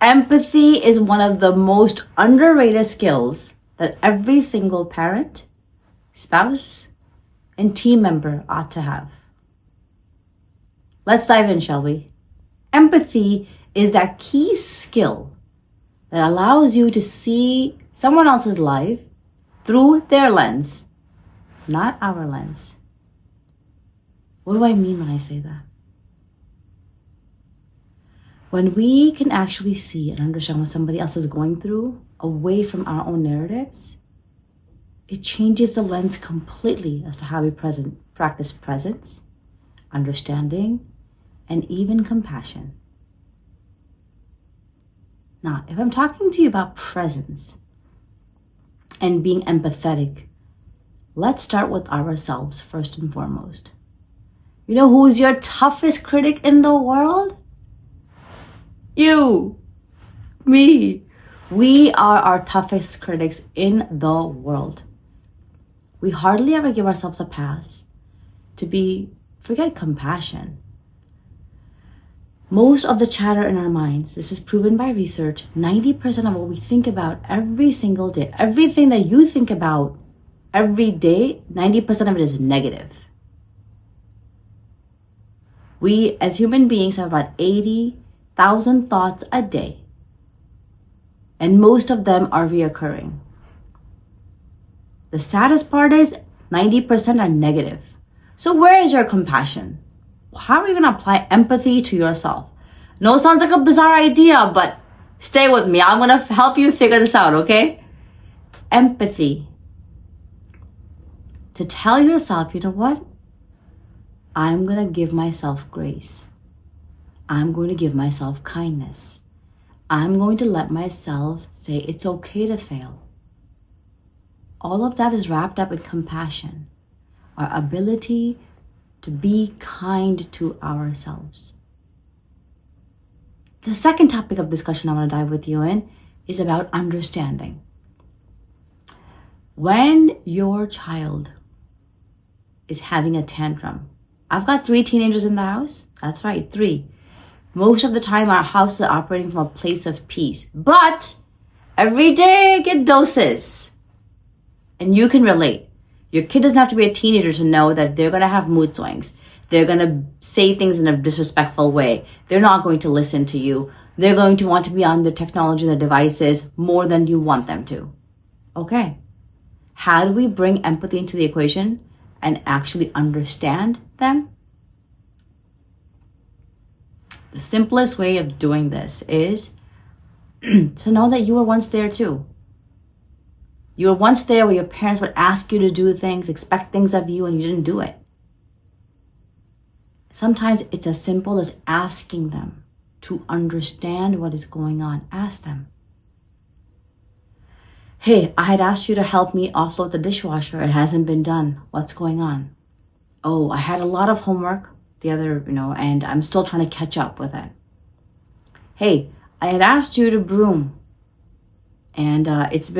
Empathy is one of the most underrated skills that every single parent, spouse, and team member ought to have. Let's dive in, shall we? Empathy is that key skill that allows you to see someone else's life through their lens, not our lens. What do I mean when I say that? When we can actually see and understand what somebody else is going through away from our own narratives, it changes the lens completely as to how we practice presence, understanding, and even compassion. Now, if I'm talking to you about presence and being empathetic, let's start with ourselves first and foremost. You know who's your toughest critic in the world? You, me. We are our toughest critics in the world. We hardly ever give ourselves a pass to forget compassion. Most of the chatter in our minds, this is proven by research, 90% of what we think about every single day, everything that you think about every day, 90% of it is negative. We as human beings have about 80,000 thoughts a day, and most of them are reoccurring. The saddest part is 90% are negative. So where is your compassion? How are you going to apply empathy to yourself? No, it sounds like a bizarre idea, but stay with me. I'm going to help you figure this out, okay? Empathy. To tell yourself, you know what? I'm going to give myself grace. I'm going to give myself kindness. I'm going to let myself say it's okay to fail. All of that is wrapped up in compassion, our ability to be kind to ourselves. The second topic of discussion I want to dive with you in is about understanding. When your child is having a tantrum, I've got 3 teenagers in the house. That's right, 3. Most of the time, our house is operating from a place of peace. But every day I get doses. And you can relate. Your kid doesn't have to be a teenager to know that they're going to have mood swings. They're going to say things in a disrespectful way. They're not going to listen to you. They're going to want to be on their technology and their devices more than you want them to. Okay. How do we bring empathy into the equation and actually understand them? The simplest way of doing this is to know that you were once there too. You were once there where your parents would ask you to do things, expect things of you, and you didn't do it. Sometimes it's as simple as asking them to understand what is going on. Ask them. Hey, I had asked you to help me offload the dishwasher. It hasn't been done. What's going on? Oh, I had a lot of homework and I'm still trying to catch up with it. Hey, I had asked you to broom, and it's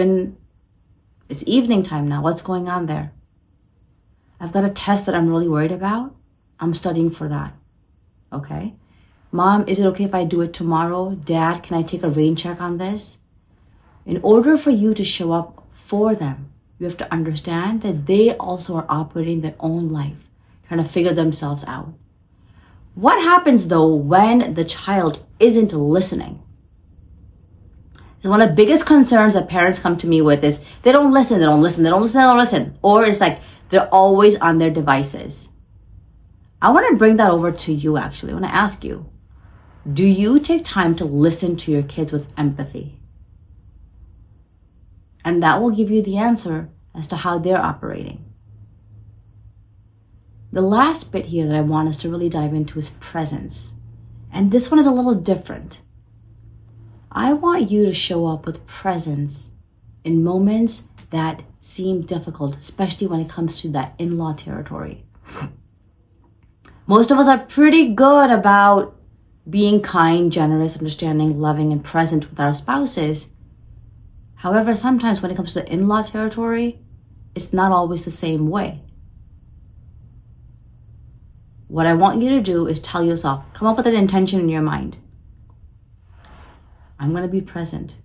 evening time now. What's going on there? I've got a test that I'm really worried about. I'm studying for that. Okay. Mom, is it okay if I do it tomorrow? Dad, can I take a rain check on this? In order for you to show up for them, you have to understand that they also are operating their own life, trying to figure themselves out. What happens though when the child isn't listening? So one of the biggest concerns that parents come to me with is they don't listen. Or it's like they're always on their devices. I want to bring that over to you actually. I want to ask you, do you take time to listen to your kids with empathy? And that will give you the answer as to how they're operating. The last bit here that I want us to really dive into is presence. And this one is a little different. I want you to show up with presence in moments that seem difficult, especially when it comes to that in-law territory. Most of us are pretty good about being kind, generous, understanding, loving, and present with our spouses. However, sometimes when it comes to the in-law territory, it's not always the same way. What I want you to do is tell yourself, come up with an intention in your mind. I'm going to be present.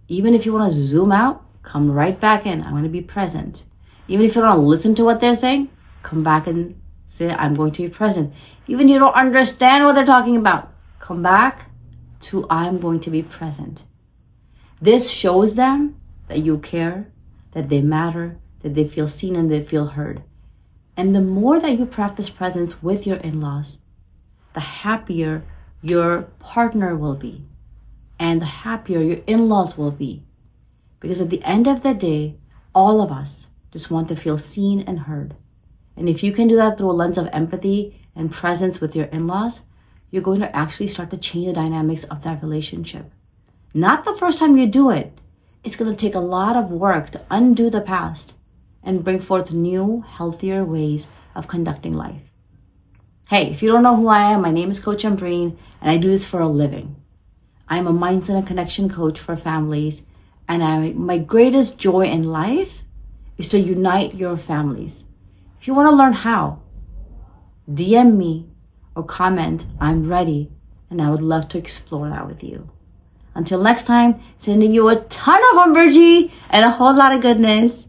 Even if you want to zoom out, come right back in. I'm going to be present. Even if you don't want to listen to what they're saying, come back and say, I'm going to be present. Even if you don't understand what they're talking about, come back to, I'm going to be present. This shows them that you care, that they matter, that they feel seen and they feel heard. And the more that you practice presence with your in-laws, the happier your partner will be. And the happier your in-laws will be. Because at the end of the day, all of us just want to feel seen and heard. And if you can do that through a lens of empathy and presence with your in-laws, you're going to actually start to change the dynamics of that relationship. Not the first time you do it. It's going to take a lot of work to undo the past and bring forth new, healthier ways of conducting life. Hey, if you don't know who I am, my name is Coach Ambereen, and I do this for a living. I'm a mindset and connection coach for families, and my greatest joy in life is to unite your families. If you want to learn how, DM me or comment, I'm ready, and I would love to explore that with you. Until next time, sending you a ton of energy and a whole lot of goodness.